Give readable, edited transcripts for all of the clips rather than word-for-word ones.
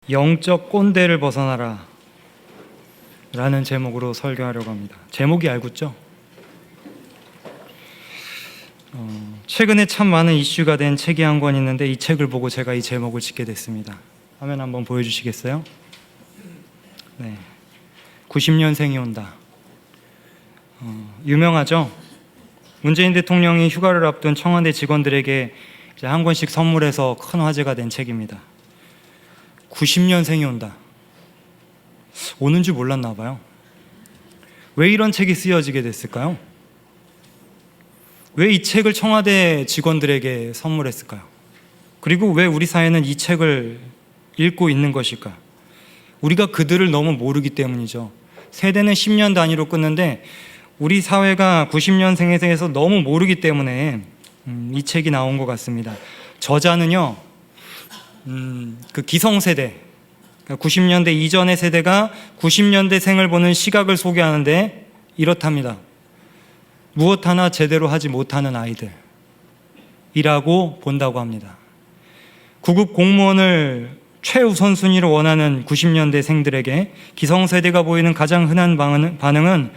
영적 꼰대를 벗어나라 라는 제목으로 설교하려고 합니다. 제목이 알겠죠? 최근에 참 많은 이슈가 된 책이 한 권 있는데 이 책을 보고 제가 이 제목을 짓게 됐습니다. 화면 한번 보여주시겠어요? 네, 90년생이 온다. 유명하죠? 문재인 대통령이 휴가를 앞둔 청와대 직원들에게 이제 한 권씩 선물해서 큰 화제가 된 책입니다. 90년생이 온다. 오는 줄 몰랐나 봐요. 왜 이런 책이 쓰여지게 됐을까요? 왜 이 책을 청와대 직원들에게 선물했을까요? 그리고 왜 우리 사회는 이 책을 읽고 있는 것일까? 우리가 그들을 너무 모르기 때문이죠. 세대는 10년 단위로 끊는데 우리 사회가 90년생에서 너무 모르기 때문에 이 책이 나온 것 같습니다. 저자는요, 그 기성세대, 90년대 이전의 세대가 90년대생을 보는 시각을 소개하는데 이렇답니다. 무엇 하나 제대로 하지 못하는 아이들이라고 본다고 합니다. 구급 공무원을 최우선순위로 원하는 90년대생들에게 기성세대가 보이는 가장 흔한 반응은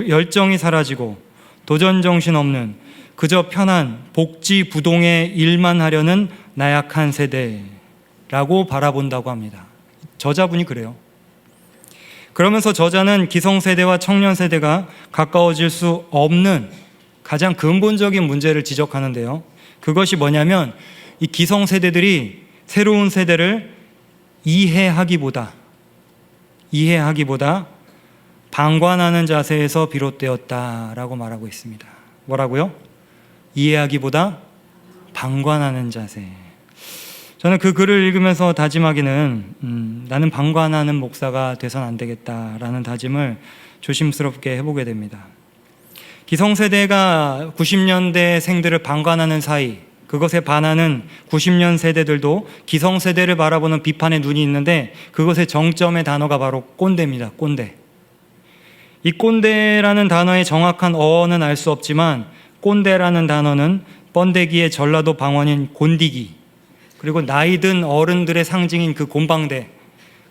열정이 사라지고 도전정신 없는 그저 편한 복지 부동의 일만 하려는 나약한 세대라고 바라본다고 합니다. 저자분이 그래요. 그러면서 저자는 기성세대와 청년세대가 가까워질 수 없는 가장 근본적인 문제를 지적하는데요. 그것이 뭐냐면 이 기성세대들이 새로운 세대를 이해하기보다 방관하는 자세에서 비롯되었다라고 말하고 있습니다. 뭐라고요? 이해하기보다 방관하는 자세. 저는 그 글을 읽으면서 다짐하기는 나는 방관하는 목사가 돼선 안 되겠다라는 다짐을 조심스럽게 해보게 됩니다. 기성세대가 90년대 생들을 방관하는 사이, 그것에 반하는 90년 세대들도 기성세대를 바라보는 비판의 눈이 있는데 그것의 정점의 단어가 바로 꼰대입니다. 꼰대. 이 꼰대라는 단어의 정확한 어원은 알 수 없지만 꼰대라는 단어는 번데기의 전라도 방언인 곤디기, 그리고 나이든 어른들의 상징인 그 곤방대,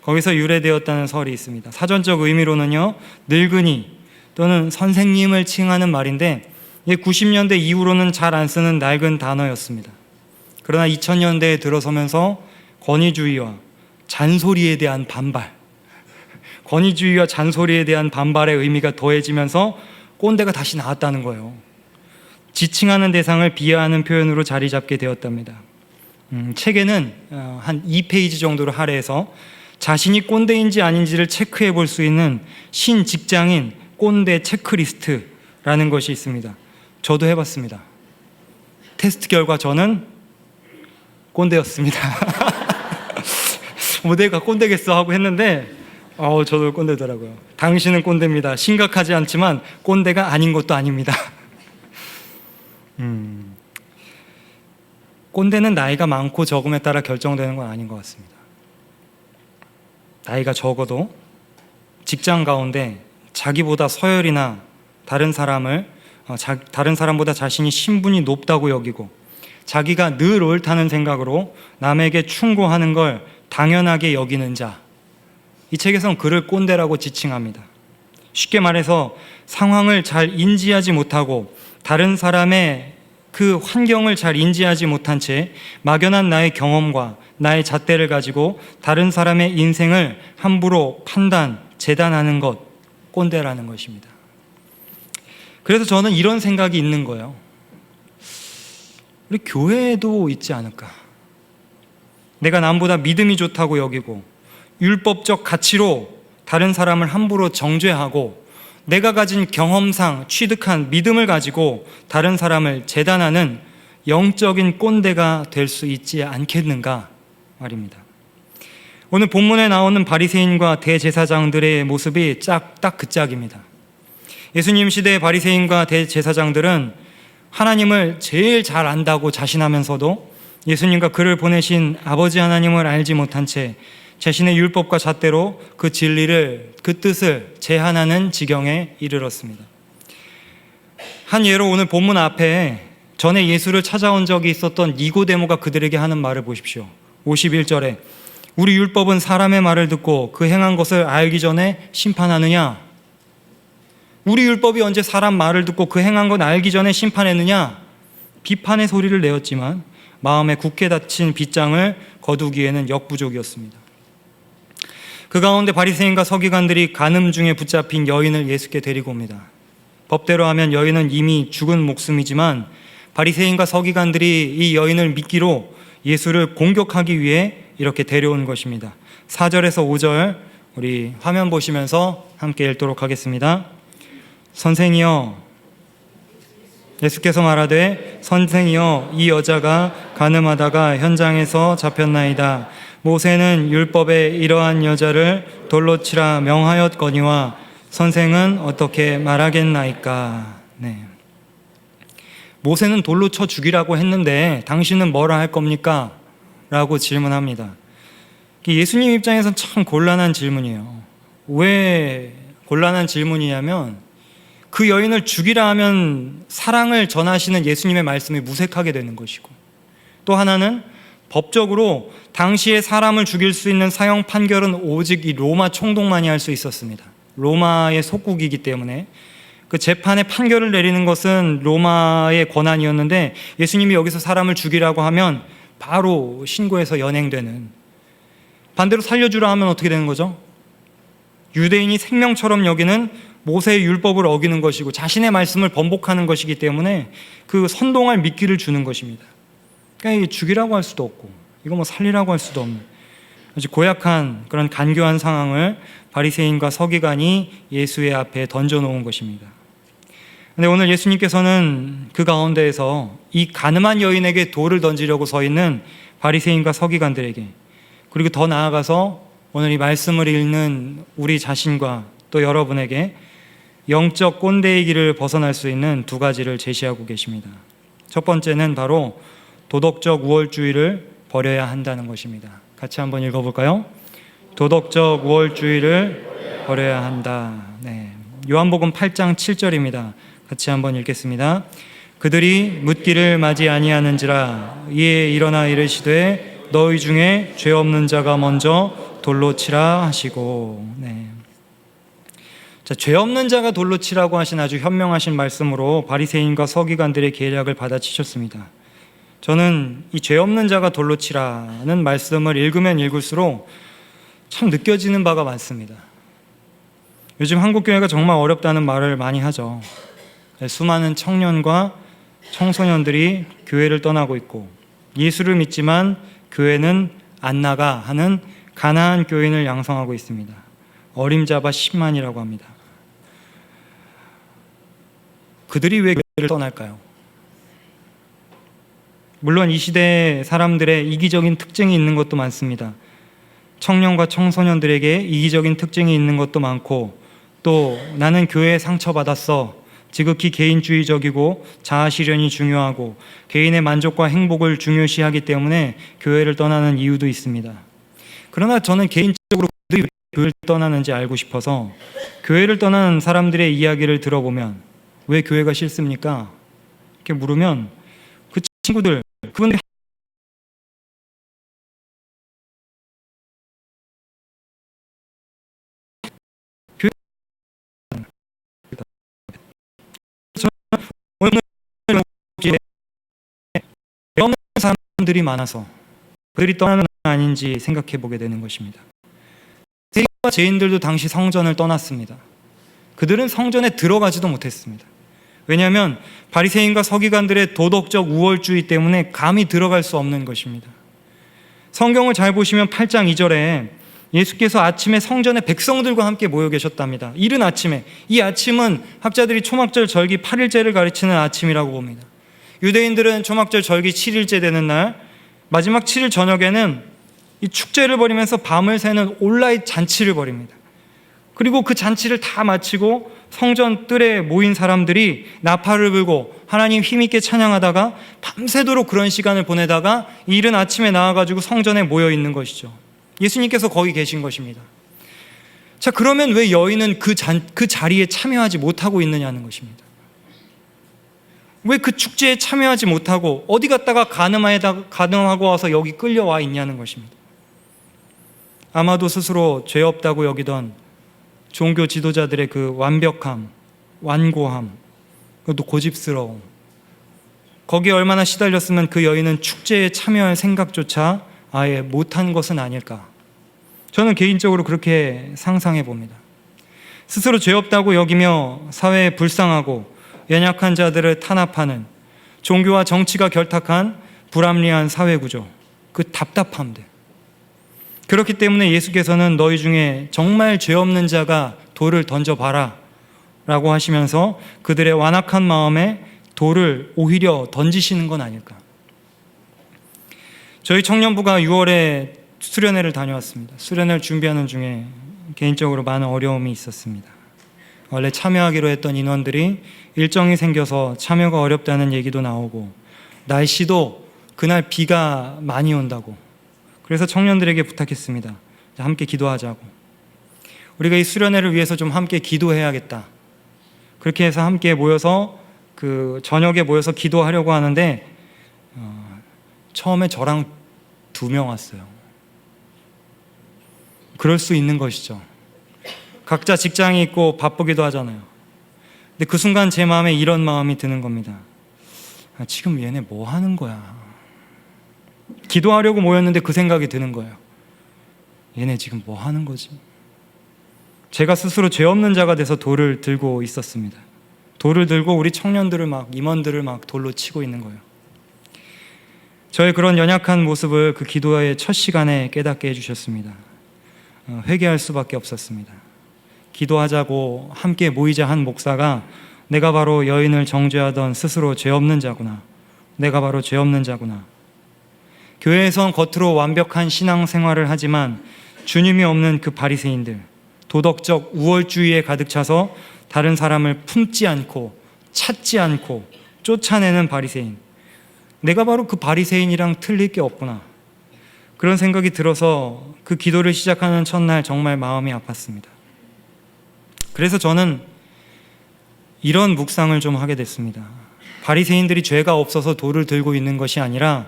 거기서 유래되었다는 설이 있습니다. 사전적 의미로는요, 늙은이 또는 선생님을 칭하는 말인데 90년대 이후로는 잘 안 쓰는 낡은 단어였습니다. 그러나 2000년대에 들어서면서 권위주의와 잔소리에 대한 반발의 의미가 더해지면서 꼰대가 다시 나왔다는 거예요. 지칭하는 대상을 비하하는 표현으로 자리 잡게 되었답니다. 책에는 한 2페이지 정도를 할애해서 자신이 꼰대인지 아닌지를 체크해 볼 수 있는 신직장인 꼰대 체크리스트라는 것이 있습니다. 저도 해봤습니다. 테스트 결과 저는 꼰대였습니다. 뭐 내가 꼰대겠어 하고 했는데 저도 꼰대더라고요. 당신은 꼰대입니다. 심각하지 않지만 꼰대가 아닌 것도 아닙니다. 꼰대는 나이가 많고 적음에 따라 결정되는 건 아닌 것 같습니다. 나이가 적어도 직장 가운데 자기보다 서열이나 다른 사람보다 자신이 신분이 높다고 여기고 자기가 늘 옳다는 생각으로 남에게 충고하는 걸 당연하게 여기는 자, 이 책에서는 그를 꼰대라고 지칭합니다. 쉽게 말해서 상황을 잘 인지하지 못하고 다른 사람의 그 환경을 잘 인지하지 못한 채 막연한 나의 경험과 나의 잣대를 가지고 다른 사람의 인생을 함부로 재단하는 것, 꼰대라는 것입니다. 그래서 저는 이런 생각이 있는 거예요. 우리 교회에도 있지 않을까? 내가 남보다 믿음이 좋다고 여기고 율법적 가치로 다른 사람을 함부로 정죄하고 내가 가진 경험상 취득한 믿음을 가지고 다른 사람을 재단하는 영적인 꼰대가 될 수 있지 않겠는가 말입니다. 오늘 본문에 나오는 바리새인과 대제사장들의 모습이 딱 그 짝입니다. 예수님 시대의 바리새인과 대제사장들은 하나님을 제일 잘 안다고 자신하면서도 예수님과 그를 보내신 아버지 하나님을 알지 못한 채 자신의 율법과 잣대로 그 진리를, 그 뜻을 제한하는 지경에 이르렀습니다. 한 예로 오늘 본문 앞에 전에 예수를 찾아온 적이 있었던 니고데모가 그들에게 하는 말을 보십시오. 51절에 우리 율법은 사람의 말을 듣고 그 행한 것을 알기 전에 심판하느냐? 우리 율법이 언제 사람 말을 듣고 그 행한 것 알기 전에 심판했느냐? 비판의 소리를 내었지만 마음에 굳게 닫힌 빗장을 거두기에는 역부족이었습니다. 그 가운데 바리새인과 서기관들이 간음 중에 붙잡힌 여인을 예수께 데리고 옵니다. 법대로 하면 여인은 이미 죽은 목숨이지만 바리새인과 서기관들이 이 여인을 미끼로 예수를 공격하기 위해 이렇게 데려온 것입니다. 4절에서 5절 우리 화면 보시면서 함께 읽도록 하겠습니다. 선생이여, 예수께서 말하되 선생이여, 이 여자가 간음하다가 현장에서 잡혔나이다. 모세는 율법에 이러한 여자를 돌로 치라 명하였거니와 선생은 어떻게 말하겠나이까. 네. 모세는 돌로 쳐 죽이라고 했는데 당신은 뭐라 할 겁니까? 라고 질문합니다. 예수님 입장에서는 참 곤란한 질문이에요. 왜 곤란한 질문이냐면 그 여인을 죽이라 하면 사랑을 전하시는 예수님의 말씀이 무색하게 되는 것이고, 또 하나는 법적으로 당시에 사람을 죽일 수 있는 사형 판결은 오직 이 로마 총독만이 할 수 있었습니다. 로마의 속국이기 때문에 그 재판의 판결을 내리는 것은 로마의 권한이었는데 예수님이 여기서 사람을 죽이라고 하면 바로 신고해서 연행되는, 반대로 살려주라 하면 어떻게 되는 거죠? 유대인이 생명처럼 여기는 모세의 율법을 어기는 것이고 자신의 말씀을 번복하는 것이기 때문에 그 선동할 미끼를 주는 것입니다. 그러니까 죽이라고 할 수도 없고 이거 뭐 살리라고 할 수도 없는 아주 고약한 그런 간교한 상황을 바리새인과 서기관이 예수의 앞에 던져놓은 것입니다. 근데 오늘 예수님께서는 그 가운데에서 이 간음한 여인에게 돌을 던지려고 서 있는 바리새인과 서기관들에게, 그리고 더 나아가서 오늘 이 말씀을 읽는 우리 자신과 또 여러분에게 영적 꼰대의 길을 벗어날 수 있는 두 가지를 제시하고 계십니다. 첫 번째는 바로 도덕적 우월주의를 버려야 한다는 것입니다. 같이 한번 읽어볼까요? 도덕적 우월주의를 버려야 한다. 네. 요한복음 8장 7절입니다. 같이 한번 읽겠습니다. 그들이 묻기를 맞이 아니하는지라 이에 일어나 이르시되 너희 중에 죄 없는 자가 먼저 돌로 치라 하시고. 네. 자, 죄 없는 자가 돌로 치라고 하신 아주 현명하신 말씀으로 바리새인과 서기관들의 계략을 받아치셨습니다. 저는 이 죄 없는 자가 돌로 치라는 말씀을 읽으면 읽을수록 참 느껴지는 바가 많습니다. 요즘 한국교회가 정말 어렵다는 말을 많이 하죠. 수많은 청년과 청소년들이 교회를 떠나고 있고 예수를 믿지만 교회는 안 나가 하는 가난한 교인을 양성하고 있습니다. 어림잡아 10만이라고 합니다. 그들이 왜 교회를 떠날까요? 물론 이 시대에 사람들의 이기적인 특징이 있는 것도 많습니다. 청년과 청소년들에게 이기적인 특징이 있는 것도 많고, 또 나는 교회에 상처받았어, 지극히 개인주의적이고 자아실현이 중요하고 개인의 만족과 행복을 중요시하기 때문에 교회를 떠나는 이유도 있습니다. 그러나 저는 개인적으로 그들이 왜 교회를 떠나는지 알고 싶어서 교회를 떠나는 사람들의 이야기를 들어보면 왜 교회가 싫습니까? 이렇게 물으면 그 친구들, 그분들이 교회 오늘 없는 사람들이 많아서 그들이 떠나는 아닌지 생각해 보게 되는 것입니다. 세리와 죄인들도 당시 성전을 떠났습니다. 그들은 성전에 들어가지도 못했습니다. 왜냐하면 바리새인과 서기관들의 도덕적 우월주의 때문에 감히 들어갈 수 없는 것입니다. 성경을 잘 보시면 8장 2절에 예수께서 아침에 성전에 백성들과 함께 모여 계셨답니다. 이른 아침에, 이 아침은 학자들이 초막절 절기 8일째를 가르치는 아침이라고 봅니다. 유대인들은 초막절 절기 7일째 되는 날 마지막 7일 저녁에는 이 축제를 벌이면서 밤을 새는 온라인 잔치를 벌입니다. 그리고 그 잔치를 다 마치고 성전 뜰에 모인 사람들이 나팔을 불고 하나님 힘있게 찬양하다가 밤새도록 그런 시간을 보내다가 이른 아침에 나와가지고 성전에 모여 있는 것이죠. 예수님께서 거기 계신 것입니다. 자, 그러면 왜 여인은 그 자리에 참여하지 못하고 있느냐는 것입니다. 왜 그 축제에 참여하지 못하고 어디 갔다가 간음하고 와서 여기 끌려와 있냐는 것입니다. 아마도 스스로 죄 없다고 여기던 종교 지도자들의 그 완벽함, 완고함, 그것도 고집스러움, 거기에 얼마나 시달렸으면 그 여인은 축제에 참여할 생각조차 아예 못한 것은 아닐까. 저는 개인적으로 그렇게 상상해 봅니다. 스스로 죄 없다고 여기며 사회에 불쌍하고 연약한 자들을 탄압하는 종교와 정치가 결탁한 불합리한 사회구조, 그 답답함들. 그렇기 때문에 예수께서는 너희 중에 정말 죄 없는 자가 돌을 던져봐라 라고 하시면서 그들의 완악한 마음에 돌을 오히려 던지시는 건 아닐까. 저희 청년부가 6월에 수련회를 다녀왔습니다. 수련회를 준비하는 중에 개인적으로 많은 어려움이 있었습니다. 원래 참여하기로 했던 인원들이 일정이 생겨서 참여가 어렵다는 얘기도 나오고, 날씨도 그날 비가 많이 온다고. 그래서 청년들에게 부탁했습니다. 함께 기도하자고. 우리가 이 수련회를 위해서 좀 함께 기도해야겠다. 그렇게 해서 함께 모여서 그 저녁에 모여서 기도하려고 하는데 처음에 저랑 2명 왔어요. 그럴 수 있는 것이죠. 각자 직장이 있고 바쁘기도 하잖아요. 근데 그 순간 제 마음에 이런 마음이 드는 겁니다. 지금 얘네 뭐 하는 거야? 기도하려고 모였는데 그 생각이 드는 거예요. 얘네 지금 뭐 하는 거지? 제가 스스로 죄 없는 자가 돼서 돌을 들고 있었습니다. 돌을 들고 우리 청년들을 임원들을 돌로 치고 있는 거예요. 저의 그런 연약한 모습을 그 기도의 첫 시간에 깨닫게 해주셨습니다. 회개할 수밖에 없었습니다. 기도하자고 함께 모이자 한 목사가 내가 바로 여인을 정죄하던 스스로 죄 없는 자구나. 내가 바로 죄 없는 자구나. 교회에선 겉으로 완벽한 신앙생활을 하지만 주님이 없는 그 바리새인들, 도덕적 우월주의에 가득 차서 다른 사람을 품지 않고 찾지 않고 쫓아내는 바리새인. 내가 바로 그 바리새인이랑 틀릴 게 없구나. 그런 생각이 들어서 그 기도를 시작하는 첫날 정말 마음이 아팠습니다. 그래서 저는 이런 묵상을 좀 하게 됐습니다. 바리새인들이 죄가 없어서 돌을 들고 있는 것이 아니라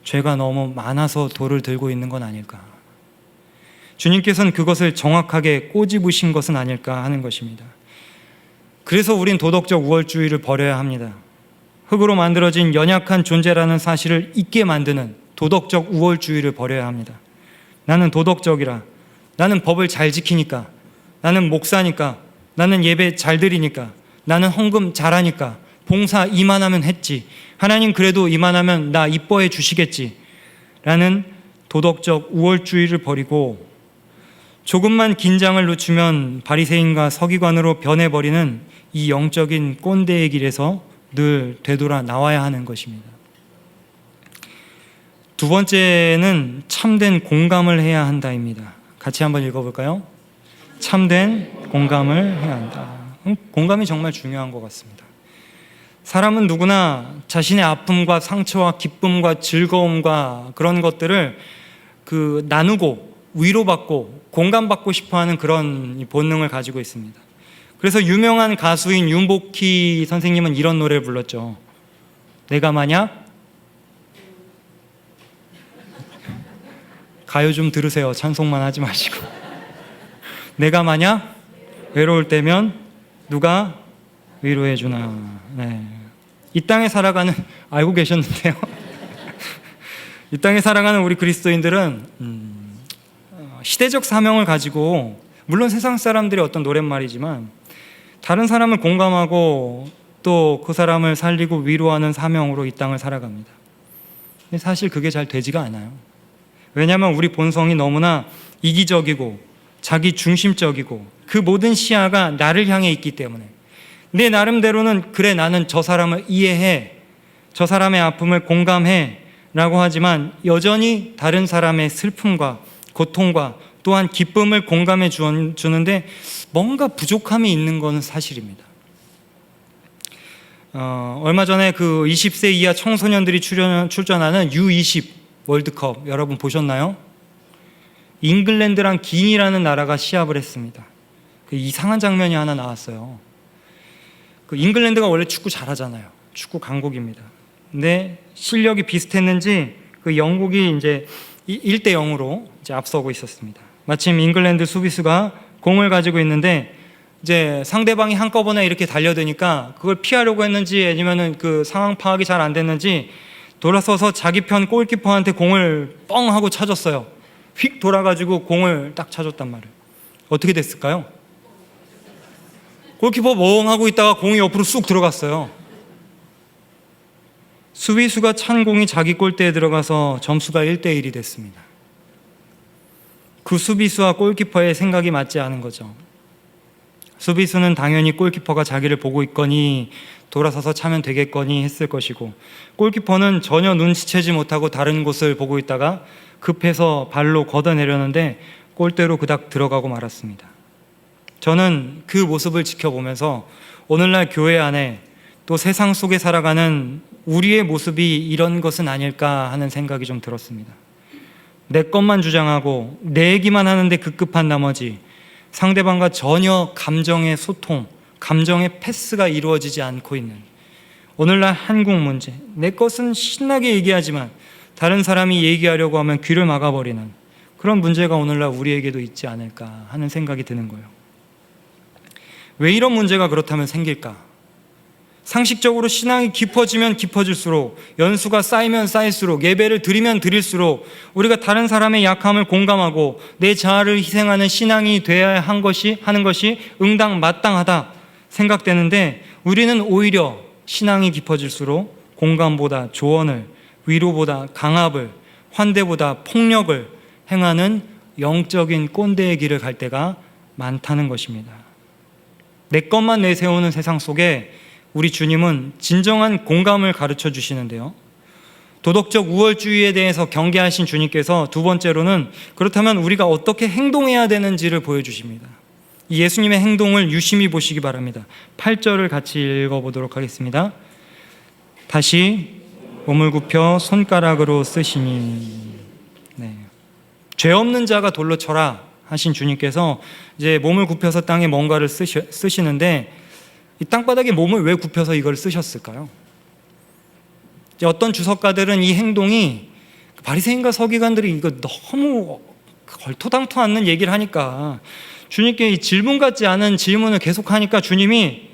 죄가 너무 많아서 돌을 들고 있는 건 아닐까. 주님께서는 그것을 정확하게 꼬집으신 것은 아닐까 하는 것입니다. 그래서 우린 도덕적 우월주의를 버려야 합니다. 흙으로 만들어진 연약한 존재라는 사실을 잊게 만드는 도덕적 우월주의를 버려야 합니다. 나는 도덕적이라, 나는 법을 잘 지키니까, 나는 목사니까, 나는 예배 잘 드리니까, 나는 헌금 잘하니까, 봉사 이만하면 했지, 하나님 그래도 이만하면 나 이뻐해 주시겠지 라는 도덕적 우월주의를 버리고 조금만 긴장을 늦추면 바리새인과 서기관으로 변해버리는 이 영적인 꼰대의 길에서 늘 되돌아 나와야 하는 것입니다. 두 번째는 참된 공감을 해야 한다입니다. 같이 한번 읽어볼까요? 참된 공감을 해야 한다. 공감이 정말 중요한 것 같습니다. 사람은 누구나 자신의 아픔과 상처와 기쁨과 즐거움과 그런 것들을 나누고 위로받고 공감받고 싶어하는 그런 본능을 가지고 있습니다. 그래서 유명한 가수인 윤복희 선생님은 이런 노래를 불렀죠. 내가 만약 가요 좀 들으세요. 찬송만 하지 마시고. 내가 만약 외로울 때면 누가 위로해 주나. 네. 이 땅에 살아가는 알고 계셨는데요. 이 땅에 살아가는 우리 그리스도인들은 시대적 사명을 가지고 물론 세상 사람들이 어떤 노랫말이지만 다른 사람을 공감하고 또 그 사람을 살리고 위로하는 사명으로 이 땅을 살아갑니다. 근데 사실 그게 잘 되지가 않아요. 왜냐하면 우리 본성이 너무나 이기적이고 자기 중심적이고 그 모든 시야가 나를 향해 있기 때문에 내 나름대로는 그래 나는 저 사람을 이해해, 저 사람의 아픔을 공감해 라고 하지만 여전히 다른 사람의 슬픔과 고통과 또한 기쁨을 공감해 주는데 뭔가 부족함이 있는 것은 사실입니다. 얼마 전에 그 20세 이하 청소년들이 출전하는 U20 월드컵 여러분 보셨나요? 잉글랜드랑 기니라는 나라가 시합을 했습니다. 그 이상한 장면이 하나 나왔어요. 그 잉글랜드가 원래 축구 잘하잖아요. 축구 강국입니다. 근데 실력이 비슷했는지 그 영국이 이제 1대 0으로 이제 앞서고 있었습니다. 마침 잉글랜드 수비수가 공을 가지고 있는데 이제 상대방이 한꺼번에 이렇게 달려드니까 그걸 피하려고 했는지 아니면은 그 상황 파악이 잘 안 됐는지 돌아서서 자기 편 골키퍼한테 공을 뻥 하고 차줬어요. 휙 돌아가지고 공을 딱 차줬단 말이에요. 어떻게 됐을까요? 골키퍼 멍 하고 있다가 공이 옆으로 쑥 들어갔어요. 수비수가 찬 공이 자기 골대에 들어가서 점수가 1대1이 됐습니다. 그 수비수와 골키퍼의 생각이 맞지 않은 거죠. 수비수는 당연히 골키퍼가 자기를 보고 있거니 돌아서서 차면 되겠거니 했을 것이고, 골키퍼는 전혀 눈치채지 못하고 다른 곳을 보고 있다가 급해서 발로 걷어내려는데 골대로 그닥 들어가고 말았습니다. 저는 그 모습을 지켜보면서 오늘날 교회 안에 또 세상 속에 살아가는 우리의 모습이 이런 것은 아닐까 하는 생각이 좀 들었습니다. 내 것만 주장하고 내 얘기만 하는데 급급한 나머지 상대방과 전혀 감정의 소통, 감정의 패스가 이루어지지 않고 있는 오늘날 한국 문제, 내 것은 신나게 얘기하지만 다른 사람이 얘기하려고 하면 귀를 막아버리는 그런 문제가 오늘날 우리에게도 있지 않을까 하는 생각이 드는 거예요. 왜 이런 문제가 그렇다면 생길까? 상식적으로 신앙이 깊어지면 깊어질수록, 연수가 쌓이면 쌓일수록, 예배를 드리면 드릴수록 우리가 다른 사람의 약함을 공감하고 내 자아를 희생하는 신앙이 되어야 하는 것이 응당 마땅하다 생각되는데, 우리는 오히려 신앙이 깊어질수록 공감보다 조언을, 위로보다 강압을, 환대보다 폭력을 행하는 영적인 꼰대의 길을 갈 때가 많다는 것입니다. 내 것만 내세우는 세상 속에 우리 주님은 진정한 공감을 가르쳐 주시는데요. 도덕적 우월주의에 대해서 경계하신 주님께서 두 번째로는 그렇다면 우리가 어떻게 행동해야 되는지를 보여주십니다. 이 예수님의 행동을 유심히 보시기 바랍니다. 8절을 같이 읽어보도록 하겠습니다. 다시 몸을 굽혀 손가락으로 쓰시니. 네. 죄 없는 자가 돌로 쳐라 하신 주님께서 이제 몸을 굽혀서 땅에 뭔가를 쓰시는데, 이 땅바닥에 몸을 왜 굽혀서 이걸 쓰셨을까요? 이제 어떤 주석가들은 이 행동이 바리새인과 서기관들이 이거 너무 걸토당토 않는 얘기를 하니까, 주님께 이 질문 같지 않은 질문을 계속하니까 주님이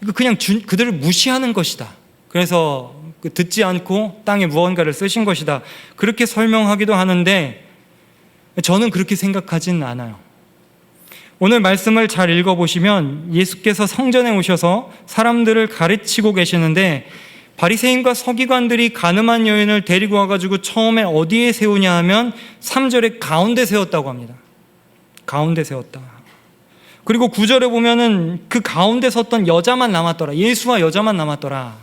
이거 그냥 그들을 무시하는 것이다. 그래서 듣지 않고 땅에 무언가를 쓰신 것이다. 그렇게 설명하기도 하는데 저는 그렇게 생각하진 않아요. 오늘 말씀을 잘 읽어보시면 예수께서 성전에 오셔서 사람들을 가르치고 계시는데, 바리새인과 서기관들이 가늠한 여인을 데리고 와가지고 처음에 어디에 세우냐 하면 3절에 가운데 세웠다고 합니다. 가운데 세웠다. 그리고 9절에 보면은 그 가운데 섰던 여자만 남았더라. 예수와 여자만 남았더라.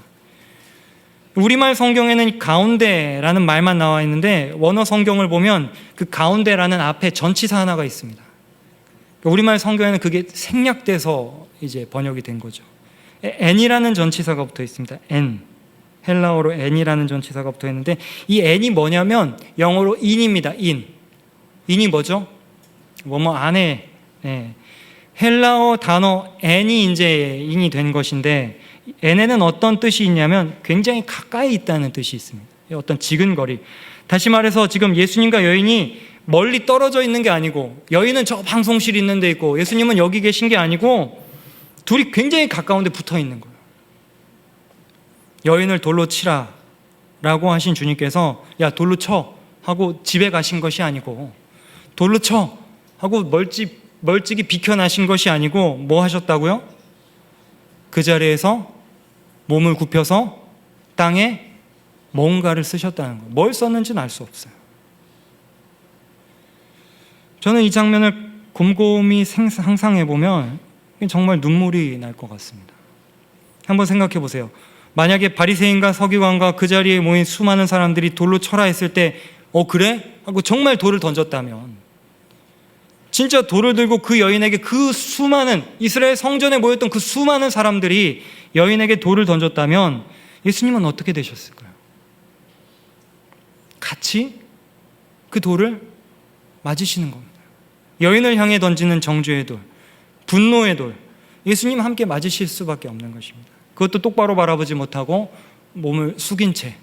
우리말 성경에는 가운데라는 말만 나와 있는데 원어 성경을 보면 그 가운데라는 앞에 전치사 하나가 있습니다. 우리말 성경에는 그게 생략돼서 이제 번역이 된 거죠. n이라는 전치사가 붙어 있습니다. n. 헬라어로 n이라는 전치사가 붙어 있는데, 이 n이 뭐냐면 영어로 in입니다. in이 뭐죠? 뭐뭐 안에. 헬라어 단어 n이 이제 in이 된 것인데, n에는 어떤 뜻이 있냐면 굉장히 가까이 있다는 뜻이 있습니다. 어떤 지근거리. 다시 말해서 지금 예수님과 여인이 멀리 떨어져 있는 게 아니고, 여인은 저 방송실이 있는 데 있고 예수님은 여기 계신 게 아니고 둘이 굉장히 가까운 데 붙어 있는 거예요. 여인을 돌로 치라 라고 하신 주님께서 야 돌로 쳐 하고 집에 가신 것이 아니고, 돌로 쳐 하고 멀찍이 비켜나신 것이 아니고 뭐 하셨다고요? 그 자리에서 몸을 굽혀서 땅에 뭔가를 쓰셨다는 거예요. 뭘 썼는지는 알 수 없어요. 저는 이 장면을 곰곰이 상상해보면 정말 눈물이 날 것 같습니다. 한번 생각해 보세요. 만약에 바리새인과 서기관과 그 자리에 모인 수많은 사람들이 돌로 쳐라 했을 때 그래? 하고 정말 돌을 던졌다면, 진짜 돌을 들고 그 여인에게, 그 수많은 이스라엘 성전에 모였던 그 수많은 사람들이 여인에게 돌을 던졌다면 예수님은 어떻게 되셨을까요? 같이 그 돌을 맞으시는 겁니다. 여인을 향해 던지는 정죄의 돌, 분노의 돌, 예수님 함께 맞으실 수밖에 없는 것입니다. 그것도 똑바로 바라보지 못하고 몸을 숙인 채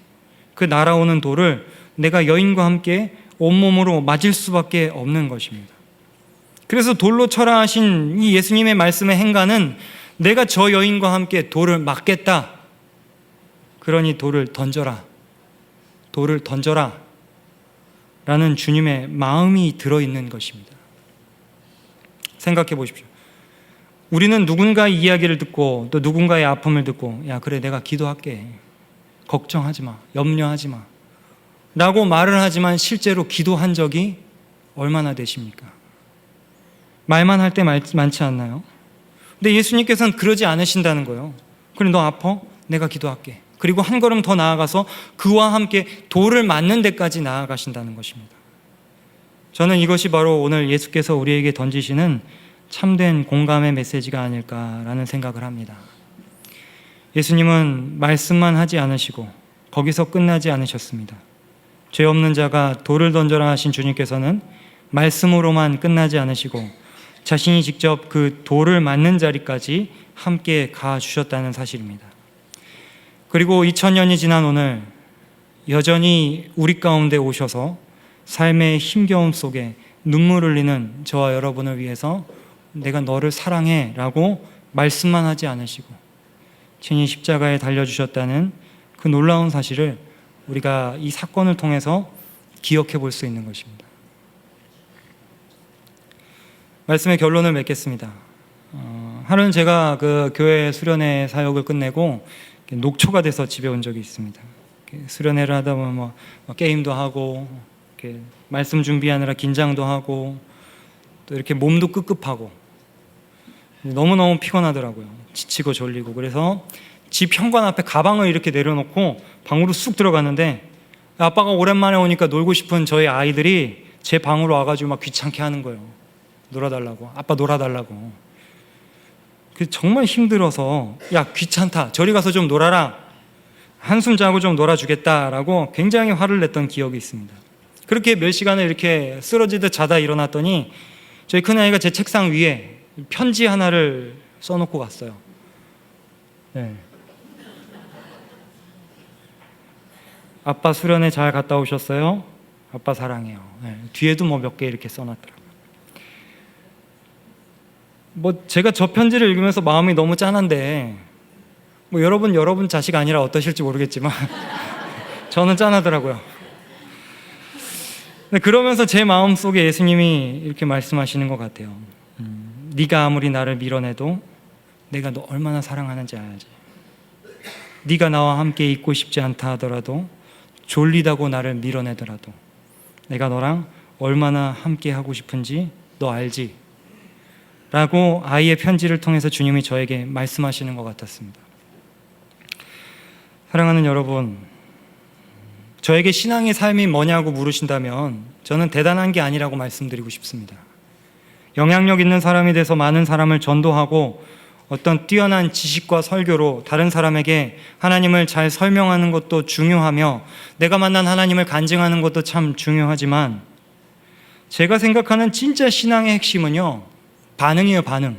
그 날아오는 돌을 내가 여인과 함께 온몸으로 맞을 수밖에 없는 것입니다. 그래서 돌로 쳐라 하신 이 예수님의 말씀의 행간은 내가 저 여인과 함께 돌을 맞겠다. 그러니 돌을 던져라. 돌을 던져라. 라는 주님의 마음이 들어있는 것입니다. 생각해 보십시오. 우리는 누군가의 이야기를 듣고 또 누군가의 아픔을 듣고 야 그래 내가 기도할게. 걱정하지 마. 염려하지 마. 라고 말을 하지만 실제로 기도한 적이 얼마나 되십니까? 말만 할 때 많지 않나요? 근데 예수님께서는 그러지 않으신다는 거예요. 그래 너 아파? 내가 기도할게. 그리고 한 걸음 더 나아가서 그와 함께 돌을 맞는 데까지 나아가신다는 것입니다. 저는 이것이 바로 오늘 예수께서 우리에게 던지시는 참된 공감의 메시지가 아닐까라는 생각을 합니다. 예수님은 말씀만 하지 않으시고 거기서 끝나지 않으셨습니다. 죄 없는 자가 돌을 던져라 하신 주님께서는 말씀으로만 끝나지 않으시고 자신이 직접 그 돌을 맞는 자리까지 함께 가주셨다는 사실입니다. 그리고 2000년이 지난 오늘 여전히 우리 가운데 오셔서 삶의 힘겨움 속에 눈물 흘리는 저와 여러분을 위해서 내가 너를 사랑해 라고 말씀만 하지 않으시고 친히 십자가에 달려주셨다는 그 놀라운 사실을 우리가 이 사건을 통해서 기억해 볼 수 있는 것입니다. 말씀의 결론을 맺겠습니다. 하루는 제가 그 교회 수련회 사역을 끝내고 녹초가 돼서 집에 온 적이 있습니다. 수련회를 하다 보면 뭐 게임도 하고 말씀 준비하느라 긴장도 하고 또 이렇게 몸도 끄급하고 너무너무 피곤하더라고요. 지치고 졸리고. 그래서 집 현관 앞에 가방을 이렇게 내려놓고 방으로 쑥 들어갔는데 아빠가 오랜만에 오니까 놀고 싶은 저희 아이들이 제 방으로 와가지고 막 귀찮게 하는 거예요. 놀아달라고. 아빠 놀아달라고. 정말 힘들어서 야 귀찮다. 저리 가서 좀 놀아라. 한숨 자고 좀 놀아주겠다라고 굉장히 화를 냈던 기억이 있습니다. 그렇게 몇 시간을 이렇게 쓰러지듯 자다 일어났더니 저희 큰아이가 제 책상 위에 편지 하나를 써놓고 갔어요. 네. 아빠 수련회 잘 갔다 오셨어요? 아빠 사랑해요. 네. 뒤에도 뭐 몇 개 이렇게 써놨더라고요. 제가 저 편지를 읽으면서 마음이 너무 짠한데 여러분 자식 아니라 어떠실지 모르겠지만 저는 짠하더라고요. 그러면서 제 마음속에 예수님이 이렇게 말씀하시는 것 같아요. 네가 아무리 나를 밀어내도 내가 너 얼마나 사랑하는지 알지. 네가 나와 함께 있고 싶지 않다 하더라도 졸리다고 나를 밀어내더라도 내가 너랑 얼마나 함께 하고 싶은지 너 알지? 라고 아이의 편지를 통해서 주님이 저에게 말씀하시는 것 같았습니다. 사랑하는 여러분, 저에게 신앙의 삶이 뭐냐고 물으신다면 저는 대단한 게 아니라고 말씀드리고 싶습니다. 영향력 있는 사람이 돼서 많은 사람을 전도하고 어떤 뛰어난 지식과 설교로 다른 사람에게 하나님을 잘 설명하는 것도 중요하며 내가 만난 하나님을 간증하는 것도 참 중요하지만 제가 생각하는 진짜 신앙의 핵심은요, 반응이에요, 반응.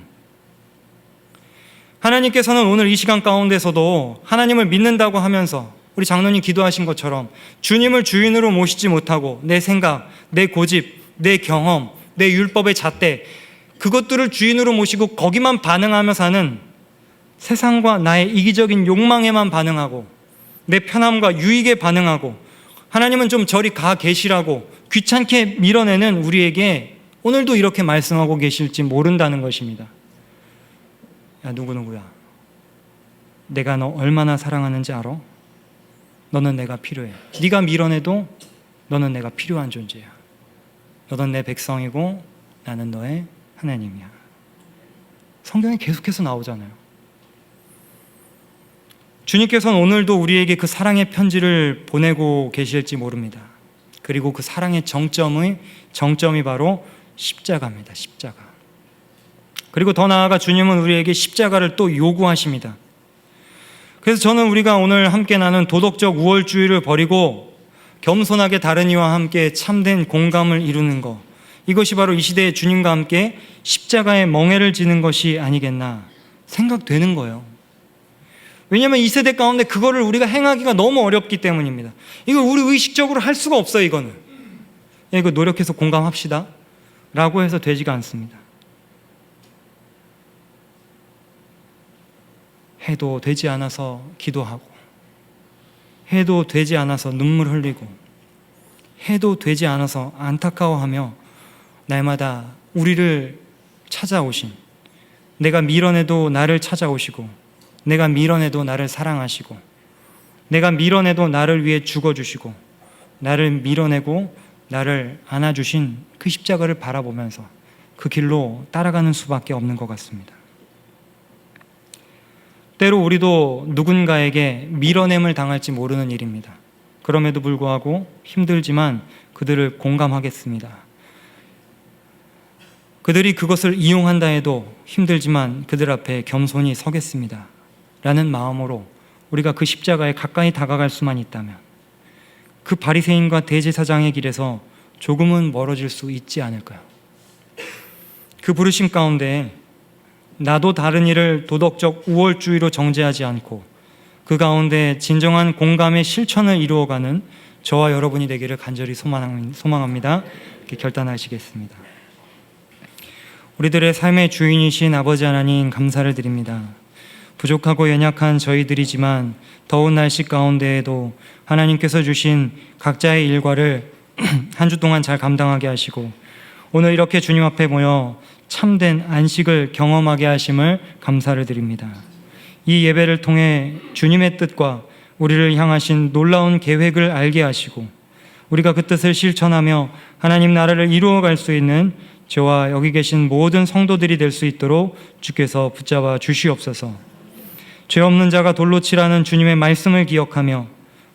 하나님께서는 오늘 이 시간 가운데서도 하나님을 믿는다고 하면서 우리 장로님 기도하신 것처럼 주님을 주인으로 모시지 못하고 내 생각, 내 고집, 내 경험, 내 율법의 잣대 그것들을 주인으로 모시고 거기만 반응하며 사는 세상과 나의 이기적인 욕망에만 반응하고 내 편함과 유익에 반응하고 하나님은 좀 저리 가 계시라고 귀찮게 밀어내는 우리에게 오늘도 이렇게 말씀하고 계실지 모른다는 것입니다. 야 누구야 내가 너 얼마나 사랑하는지 알아? 너는 내가 필요해. 네가 밀어내도 너는 내가 필요한 존재야. 너는 내 백성이고 나는 너의 하나님이야. 성경에 계속해서 나오잖아요. 주님께서는 오늘도 우리에게 그 사랑의 편지를 보내고 계실지 모릅니다. 그리고 그 사랑의 정점이 바로 십자가입니다. 십자가. 그리고 더 나아가 주님은 우리에게 십자가를 또 요구하십니다. 그래서 저는 우리가 오늘 함께 나눈 도덕적 우월주의를 버리고 겸손하게 다른 이와 함께 참된 공감을 이루는 것, 이것이 바로 이 시대의 주님과 함께 십자가의 멍에를 지는 것이 아니겠나 생각되는 거예요. 왜냐하면 이 세대 가운데 그거를 우리가 행하기가 너무 어렵기 때문입니다. 이걸 우리 의식적으로 할 수가 없어요. 이거는 이거 노력해서 공감합시다 라고 해서 되지가 않습니다. 해도 되지 않아서 기도하고, 해도 되지 않아서 눈물 흘리고, 해도 되지 않아서 안타까워하며 날마다 우리를 찾아오신, 내가 밀어내도 나를 찾아오시고, 내가 밀어내도 나를 사랑하시고, 내가 밀어내도 나를 위해 죽어주시고, 나를 밀어내고 나를 안아주신 그 십자가를 바라보면서 그 길로 따라가는 수밖에 없는 것 같습니다. 때로 우리도 누군가에게 밀어냄을 당할지 모르는 일입니다. 그럼에도 불구하고 힘들지만 그들을 공감하겠습니다. 그들이 그것을 이용한다 해도 힘들지만 그들 앞에 겸손히 서겠습니다. 라는 마음으로 우리가 그 십자가에 가까이 다가갈 수만 있다면 그 바리새인과 대제사장의 길에서 조금은 멀어질 수 있지 않을까요? 그 부르심 가운데 나도 다른 일을 도덕적 우월주의로 정죄하지 않고 그 가운데 진정한 공감의 실천을 이루어가는 저와 여러분이 되기를 간절히 소망합니다. 이렇게 결단하시겠습니다. 우리들의 삶의 주인이신 아버지 하나님, 감사를 드립니다. 부족하고 연약한 저희들이지만 더운 날씨 가운데에도 하나님께서 주신 각자의 일과를 한 주 동안 잘 감당하게 하시고 오늘 이렇게 주님 앞에 모여 참된 안식을 경험하게 하심을 감사를 드립니다. 이 예배를 통해 주님의 뜻과 우리를 향하신 놀라운 계획을 알게 하시고 우리가 그 뜻을 실천하며 하나님 나라를 이루어갈 수 있는 저와 여기 계신 모든 성도들이 될 수 있도록 주께서 붙잡아 주시옵소서. 죄 없는 자가 돌로 치라는 주님의 말씀을 기억하며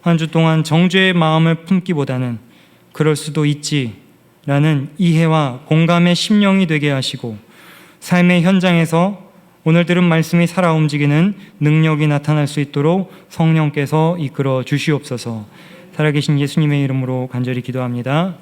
한 주 동안 정죄의 마음을 품기보다는 그럴 수도 있지라는 이해와 공감의 심령이 되게 하시고 삶의 현장에서 오늘 들은 말씀이 살아 움직이는 능력이 나타날 수 있도록 성령께서 이끌어 주시옵소서. 살아계신 예수님의 이름으로 간절히 기도합니다.